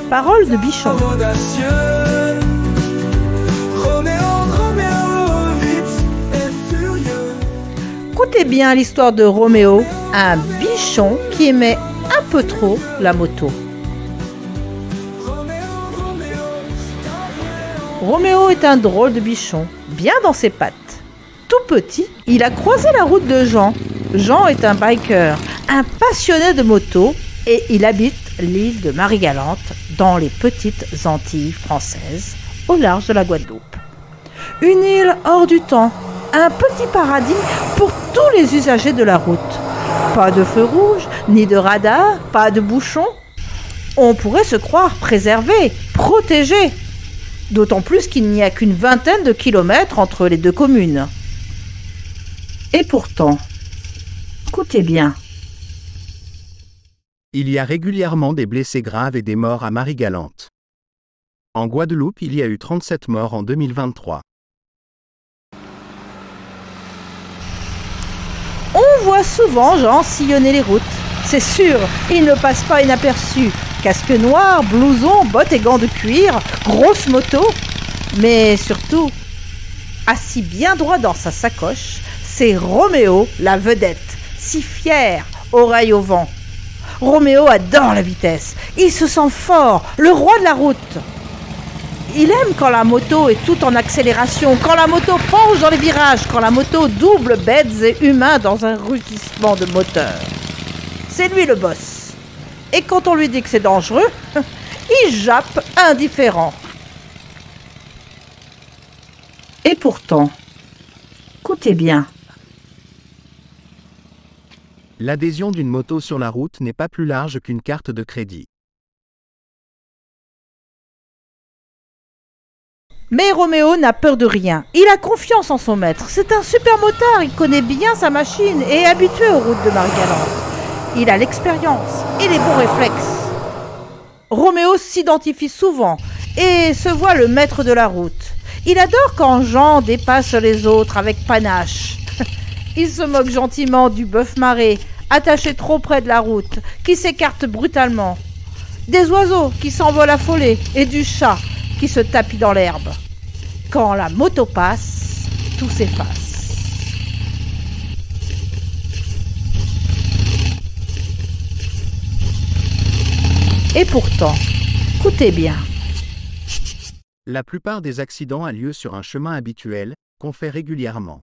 Paroles de Bichon. Écoutez bien l'histoire de Roméo, un bichon qui aimait un peu trop la moto. Roméo est un drôle de bichon, bien dans ses pattes. Tout petit, il a croisé la route de Jean. Jean est un biker, un passionné de moto, et il habite l'île de Marie-Galante, dans les petites Antilles françaises, au large de la Guadeloupe. Une île hors du temps, un petit paradis pour tous les usagers de la route. Pas de feu rouge, ni de radar, pas de bouchons. On pourrait se croire préservé, protégé. D'autant plus qu'il n'y a qu'une vingtaine de kilomètres entre les deux communes. Et pourtant, écoutez bien. Il y a régulièrement des blessés graves et des morts à Marie-Galante. En Guadeloupe, il y a eu 37 morts en 2023. On voit souvent Jean sillonner les routes. C'est sûr, il ne passe pas inaperçu. Casque noir, blouson, bottes et gants de cuir, grosse moto. Mais surtout, assis bien droit dans sa sacoche, c'est Roméo, la vedette, si fier, oreille au vent. Roméo adore la vitesse. Il se sent fort, le roi de la route. Il aime quand la moto est tout en accélération, quand la moto penche dans les virages, quand la moto double bêtes et humains dans un rugissement de moteur. C'est lui le boss. Et quand on lui dit que c'est dangereux, il jappe indifférent. Et pourtant, écoutez bien. L'adhésion d'une moto sur la route n'est pas plus large qu'une carte de crédit. Mais Roméo n'a peur de rien. Il a confiance en son maître. C'est un super motard, il connaît bien sa machine et est habitué aux routes de Marie-Galante. Il a l'expérience et les bons réflexes. Roméo s'identifie souvent et se voit le maître de la route. Il adore quand Jean dépasse les autres avec panache. Il se moque gentiment du bœuf maré, attaché trop près de la route, qui s'écarte brutalement. Des oiseaux qui s'envolent affolés et du chat qui se tapit dans l'herbe. Quand la moto passe, tout s'efface. Et pourtant, écoutez bien. La plupart des accidents a lieu sur un chemin habituel, qu'on fait régulièrement.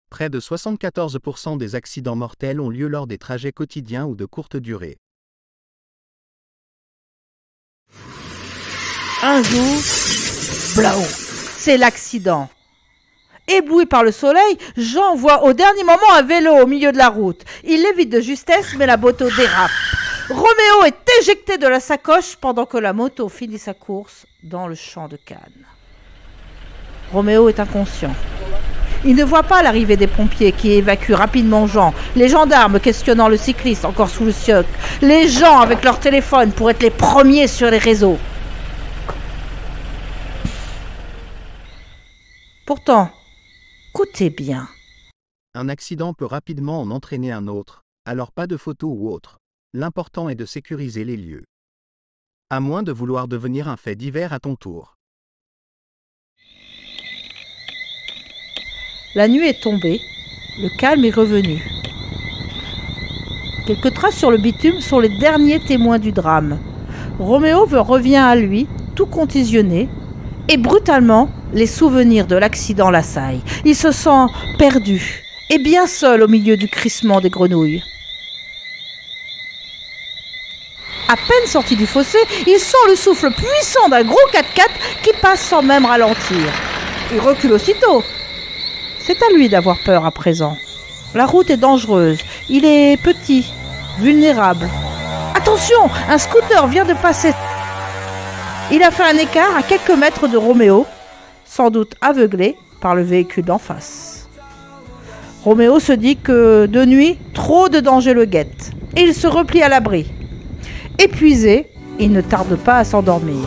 Près de 74% des accidents mortels ont lieu lors des trajets quotidiens ou de courte durée. Un jour, blau, c'est l'accident. Ébloui par le soleil, Jean voit au dernier moment un vélo au milieu de la route. Il l'évite de justesse, mais la moto dérape. Roméo est éjecté de la sacoche pendant que la moto finit sa course dans le champ de Cannes. Roméo est inconscient. Il ne voit pas l'arrivée des pompiers qui évacuent rapidement Jean, les gendarmes questionnant le cycliste encore sous le sioc, les gens avec leur téléphone pour être les premiers sur les réseaux. Pourtant, écoutez bien. Un accident peut rapidement en entraîner un autre, alors pas de photo ou autre. L'important est de sécuriser les lieux. À moins de vouloir devenir un fait divers à ton tour. La nuit est tombée, le calme est revenu. Quelques traces sur le bitume sont les derniers témoins du drame. Roméo revient à lui, tout contusionné, et brutalement, les souvenirs de l'accident l'assaillent. Il se sent perdu et bien seul au milieu du crissement des grenouilles. À peine sorti du fossé, il sent le souffle puissant d'un gros 4x4 qui passe sans même ralentir. Il recule aussitôt. C'est à lui d'avoir peur à présent. La route est dangereuse. Il est petit, vulnérable. Attention, un scooter vient de passer. Il a fait un écart à quelques mètres de Roméo, sans doute aveuglé par le véhicule d'en face. Roméo se dit que de nuit, trop de dangers le guettent. Et il se replie à l'abri. Épuisé, il ne tarde pas à s'endormir.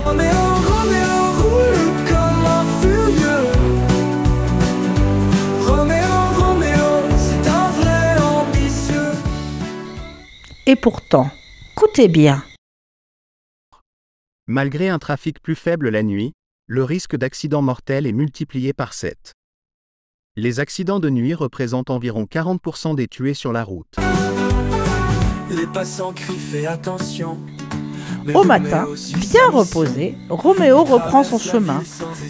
Et pourtant, écoutez bien. Malgré un trafic plus faible la nuit, le risque d'accident mortel est multiplié par 7. Les accidents de nuit représentent environ 40% des tués sur la route. Les passants crient, fais attention. Au matin, bien reposé, Roméo reprend son chemin.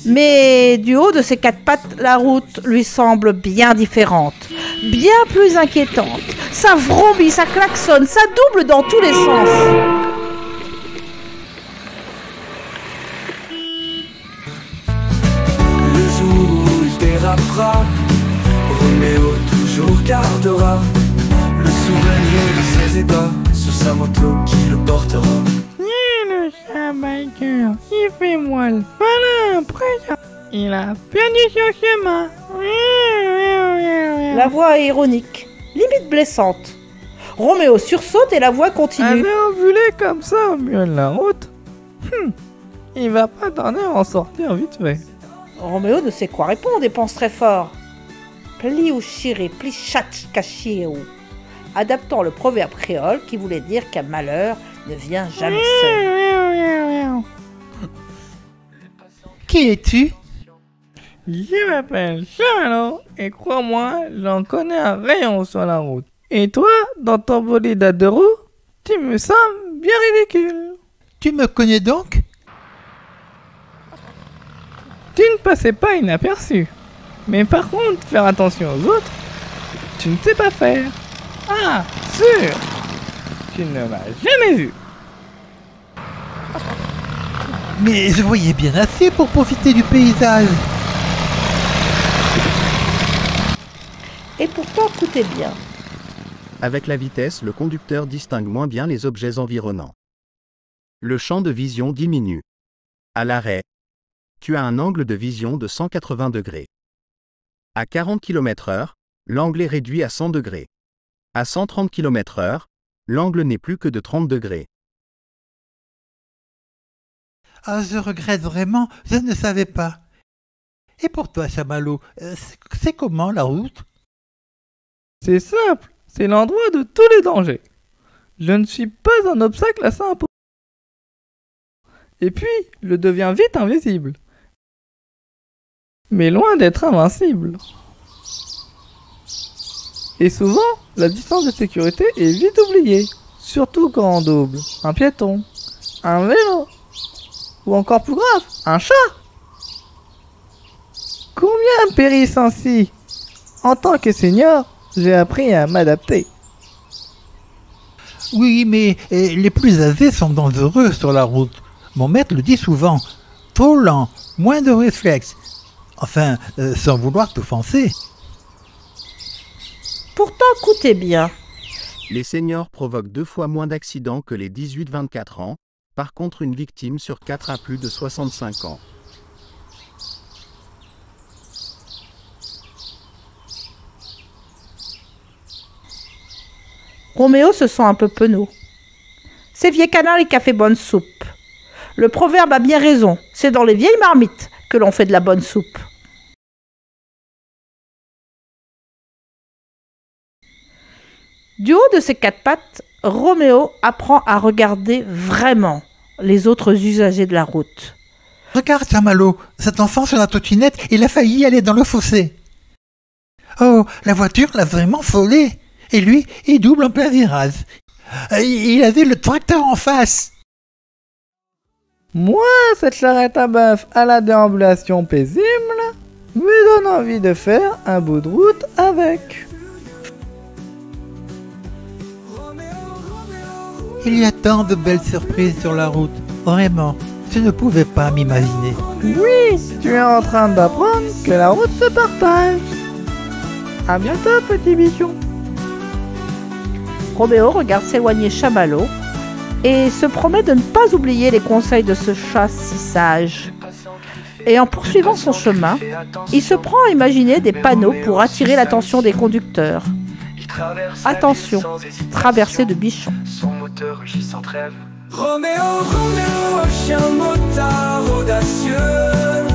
Mais du haut de ses 4 pattes, la route lui semble bien différente, bien plus inquiétante. Ça vrombit, ça klaxonne, ça double dans tous les sens. Le jour où il dérapera, Roméo toujours gardera le souvenir de ses ébats sur sa moto qui le portera. Le chat biker, il fait moelle. Voilà, après, il a perdu son chemin. La voix est ironique, limite blessante. Roméo sursaute et la voix continue. Déambuler comme ça au milieu de la route, il va pas tarder à en sortir vite fait. Roméo ne sait quoi répondre et pense très fort. Pli ushire, pli chat cachieu. Adaptant le proverbe créole qui voulait dire qu'un malheur ne vient jamais seul. Qui es-tu? Je m'appelle Chamallow et crois-moi, j'en connais un rayon sur la route. Et toi, dans ton bolide à 2 roues, tu me sembles bien ridicule. Tu me connais donc? Tu ne passais pas inaperçu. Mais par contre, faire attention aux autres, tu ne sais pas faire. Ah, sûr! Tu ne m'as jamais vu. Mais je voyais bien assez pour profiter du paysage. Et pourtant, écoutez bien. Avec la vitesse, le conducteur distingue moins bien les objets environnants. Le champ de vision diminue. À l'arrêt, tu as un angle de vision de 180 degrés. À 40 km/h, l'angle est réduit à 100 degrés. À 130 km/h, l'angle n'est plus que de 30 degrés. Ah, je regrette vraiment, je ne savais pas. Et pour toi, Chamallow, c'est comment la route? C'est simple, c'est l'endroit de tous les dangers. Je ne suis pas un obstacle à ça imposer. Et puis, je deviens vite invisible. Mais loin d'être invincible. Et souvent, la distance de sécurité est vite oubliée. Surtout quand on double un piéton, un vélo, ou encore plus grave, un chat. Combien périssent ainsi? En tant que senior, j'ai appris à m'adapter. Oui, mais les plus âgés sont dangereux sur la route. Mon maître le dit souvent. Trop lent, moins de réflexes. Enfin, sans vouloir t'offenser. Pourtant, écoutez bien. Les seniors provoquent 2 fois moins d'accidents que les 18-24 ans, par contre une victime sur 4 a plus de 65 ans. Roméo se sent un peu penaud. C'est vieux canard qui a fait bonne soupe. Le proverbe a bien raison, c'est dans les vieilles marmites que l'on fait de la bonne soupe. Du haut de ses 4 pattes, Roméo apprend à regarder vraiment les autres usagers de la route. Regarde, Chamallow, cet enfant sur la trottinette, il a failli aller dans le fossé. Oh, la voiture l'a vraiment frôlé. Et lui, il double en plein virage. Il avait le tracteur en face. Moi, cette charrette à bœuf à la déambulation paisible me donne envie de faire un bout de route avec. Il y a tant de belles surprises sur la route. Vraiment, je ne pouvais pas m'imaginer. Oui, tu es en train d'apprendre que la route se partage. À bientôt, petit bichon. Roméo regarde s'éloigner Chamallow et se promet de ne pas oublier les conseils de ce chat si sage. Et en poursuivant son chemin, il se prend à imaginer des panneaux pour attirer l'attention des conducteurs. Attention, traversée de bichons. Son moteur rugit sans trêve. Roméo, Roméo, chien motard audacieux.